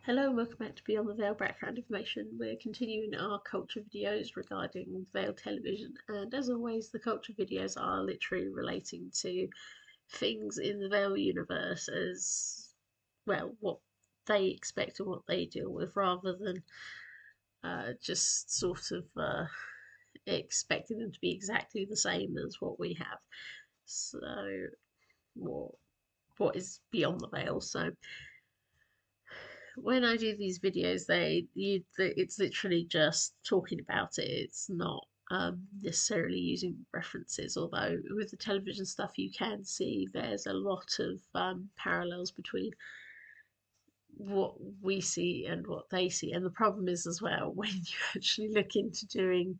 Hello and welcome back to Beyond the Veil Background Information. We're continuing our culture videos regarding Veil television, and as always, the culture videos are literally relating to things in the Veil universe as well, what they expect and what they deal with, rather than just sort of expecting them to be exactly the same as what we have. So, what is beyond the veil? So when I do these videos, it's literally just talking about it. It's not necessarily using references. Although with the television stuff, you can see there's a lot of parallels between what we see and what they see. And the problem is as well when you actually look into doing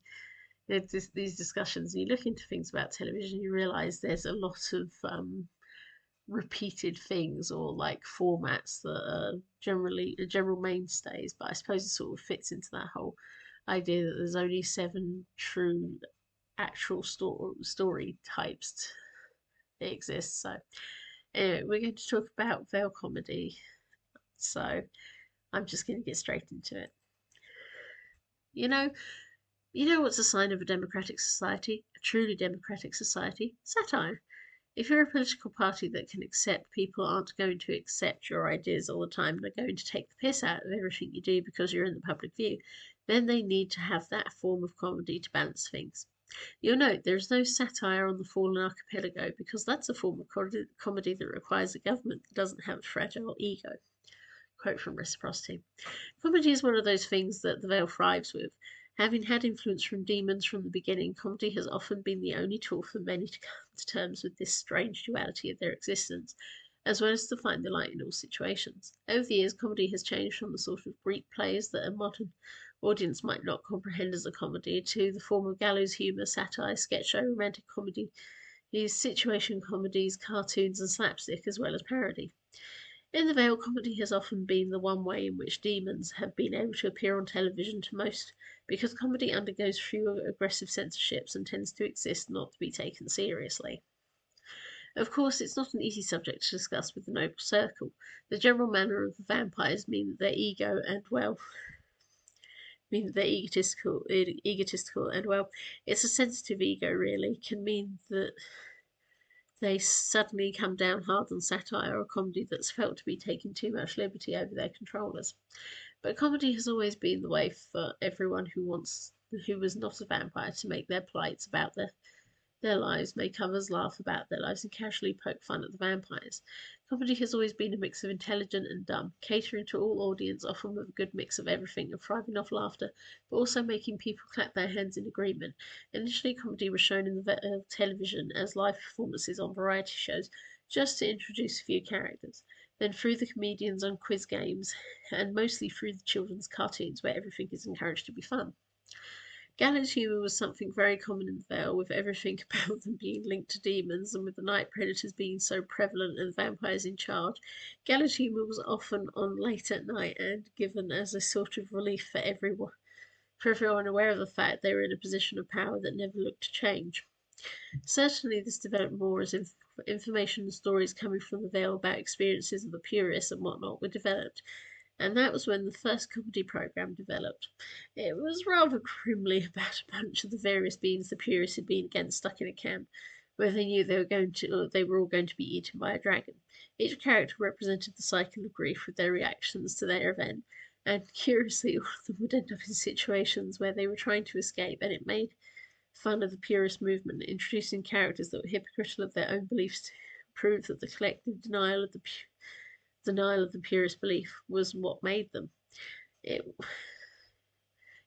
these discussions, and you look into things about television, you realise there's a lot of repeated things or like formats that are generally general mainstays, but I suppose it sort of fits into that whole idea that there's only seven true actual story types that exist. So anyway, we're going to talk about veil comedy. So I'm just going to get straight into it. You know, what's a sign of a democratic society, a truly democratic society? Satire. If you're a political party that can accept people aren't going to accept your ideas all the time, they're going to take the piss out of everything you do because you're in the public view, then they need to have that form of comedy to balance things. You'll note there is no satire on the fallen archipelago because that's a form of comedy that requires a government that doesn't have a fragile ego. Quote from Reciprocity. Comedy is one of those things that the Veil thrives with. Having had influence from demons from the beginning, comedy has often been the only tool for many to come to terms with this strange duality of their existence, as well as to find the light in all situations. Over the years, comedy has changed from the sort of Greek plays that a modern audience might not comprehend as a comedy to the form of gallows humour, satire, sketch show, romantic comedy, situation comedies, cartoons, and slapstick, as well as parody. In the Veil, comedy has often been the one way in which demons have been able to appear on television to most, because comedy undergoes fewer aggressive censorships and tends to exist not to be taken seriously. Of course, it's not an easy subject to discuss with the noble circle. The general manner of the vampires mean that their ego and mean that they're egotistical, and it's a sensitive ego really, can mean that they suddenly come down hard on satire or comedy that's felt to be taking too much liberty over their controllers. But comedy has always been the way for everyone who was not a vampire to make their plights about their lives, make others laugh about their lives, and casually poke fun at the vampires. Comedy has always been a mix of intelligent and dumb, catering to all audience, often with a good mix of everything and thriving off laughter, but also making people clap their hands in agreement. Initially, comedy was shown in the television as live performances on variety shows, just to introduce a few characters. Then through the comedians on quiz games, and mostly through the children's cartoons, where everything is encouraged to be fun. Gallows humour was something very common in the Vale, with everything about them being linked to demons, and with the night predators being so prevalent and vampires in charge. Gallows humour was often on late at night and given as a sort of relief for everyone aware of the fact they were in a position of power that never looked to change. Certainly, this developed more as information and stories coming from the Vale about experiences of the purists and whatnot were developed, and that was when the first comedy program developed. It was rather grimly about a bunch of the various beings the purists had been again stuck in a camp, where they knew they were all going to be eaten by a dragon. Each character represented the cycle of grief with their reactions to their event, and curiously, all of them would end up in situations where they were trying to escape, and it made fun of the purist movement, introducing characters that were hypocritical of their own beliefs to prove that the collective denial of the purist belief was what made them. It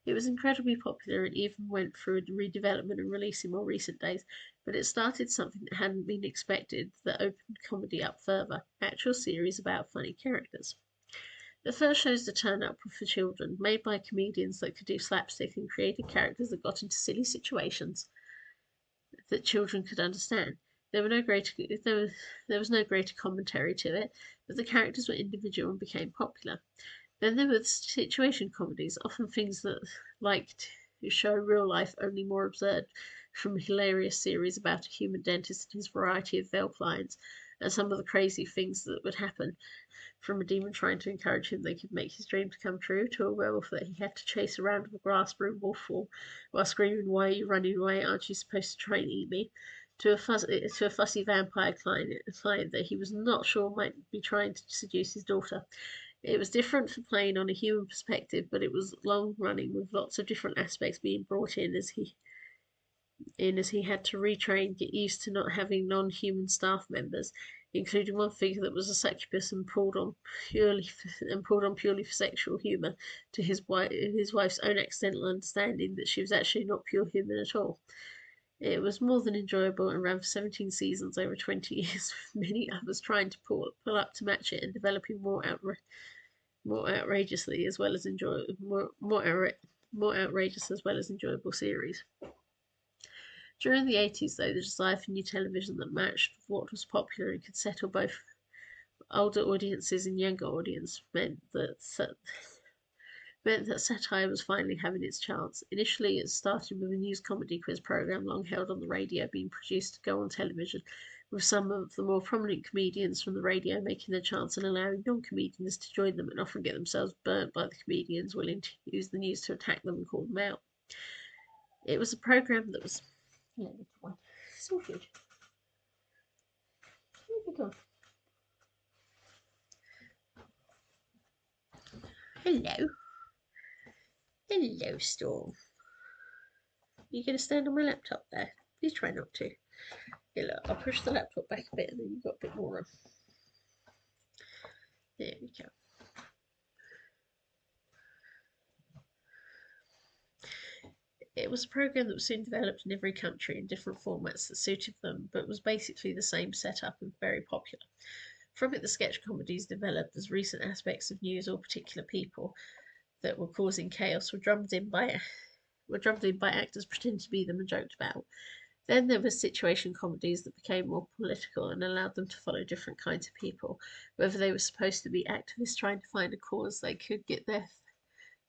it was incredibly popular and even went through a redevelopment and release in more recent days, but it started something that hadn't been expected that opened comedy up further, actual series about funny characters. The first shows to turn up were for children, made by comedians that could do slapstick and created characters that got into silly situations that children could understand. There was no greater commentary to it, but the characters were individual and became popular. Then there were situation comedies, often things that liked to show real life, only more absurd, from a hilarious series about a human dentist and his variety of veil clients, and some of the crazy things that would happen, from a demon trying to encourage him they could make his dreams come true, to a werewolf that he had to chase around with a grass broom waterfall while screaming, "Why are you running away? Aren't you supposed to try and eat me?" To a fussy vampire client that he was not sure might be trying to seduce his daughter. It was different for playing on a human perspective, but it was long running, with lots of different aspects being brought in as he had to retrain, get used to not having non-human staff members, including one figure that was a succubus and pulled on purely for sexual humour, to his wife's own accidental understanding that she was actually not pure human at all. It was more than enjoyable and ran for 17 seasons over 20 years, with many others trying to pull up to match it and developing more outrageously as well as more outrageous as well as enjoyable series. During the 80s, though, the desire for new television that matched what was popular and could settle both older audiences and younger audiences meant that satire was finally having its chance. Initially, it started with a news comedy quiz program long held on the radio being produced to go on television, with some of the more prominent comedians from the radio making their chance and allowing non-comedians to join them and often get themselves burnt by the comedians willing to use the news to attack them and call them out. It was a program that was... Sorted. Hello. Hello, Storm. You going to stand on my laptop there? Please try not to. Yeah, look, I'll push the laptop back a bit and then you've got a bit more room. There we go. It was a program that was soon developed in every country in different formats that suited them, but was basically the same setup and very popular. From it, the sketch comedies developed as recent aspects of news or particular people that were causing chaos were drummed in by actors pretending to be them and joked about. Then there were situation comedies that became more political and allowed them to follow different kinds of people, whether they were supposed to be activists trying to find a cause they could get their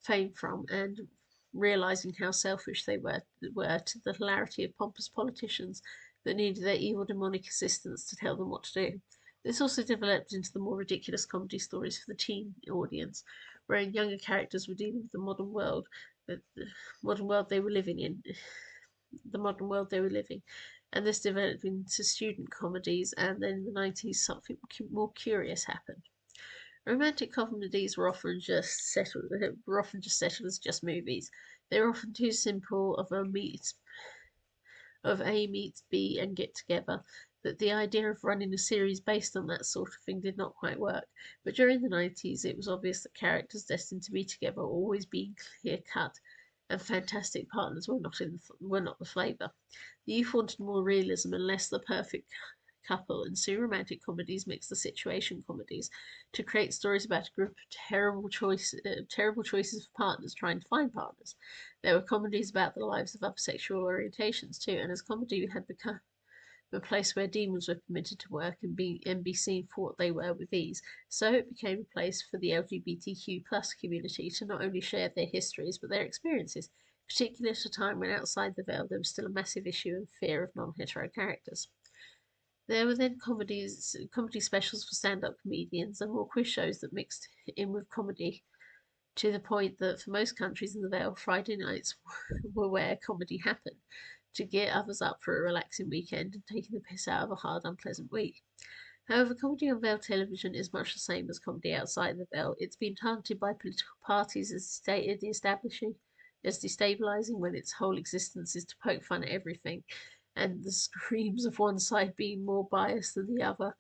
fame from, and realizing how selfish they were to the hilarity of pompous politicians that needed their evil demonic assistants to tell them what to do. This also developed into the more ridiculous comedy stories for the teen audience, wherein younger characters were dealing with the modern world they were living in, and this developed into student comedies, and then in the 90s something more curious happened. Romantic comedies were often just settled as just movies. They were often too simple of A meets B and get together, that the idea of running a series based on that sort of thing did not quite work. But during the 90s, it was obvious that characters destined to be together were always being clear cut, and fantastic partners were not the flavour. The youth wanted more realism and less the perfect couple, and soon romantic comedies mixed the situation comedies to create stories about a group of terrible choices for partners trying to find partners. There were comedies about the lives of other sexual orientations too, and as comedy had become a place where demons were permitted to work and be seen for what they were with ease, so it became a place for the LGBTQ plus community to not only share their histories but their experiences, particularly at a time when outside the veil there was still a massive issue and fear of non-hetero characters. There were then comedy specials for stand-up comedians and more quiz shows that mixed in with comedy, to the point that for most countries in the Vale, Friday nights were where comedy happened, to gear others up for a relaxing weekend and taking the piss out of a hard, unpleasant week. However, comedy on Vale television is much the same as comedy outside the Vale. It's been targeted by political parties as destabilising when its whole existence is to poke fun at everything, and the screams of one side being more biased than another,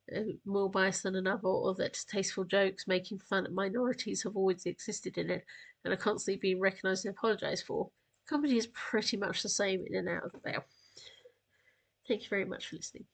or that distasteful jokes making fun of minorities have always existed in it and are constantly being recognised and apologised for. Comedy is pretty much the same in and out of the veil. Thank you very much for listening.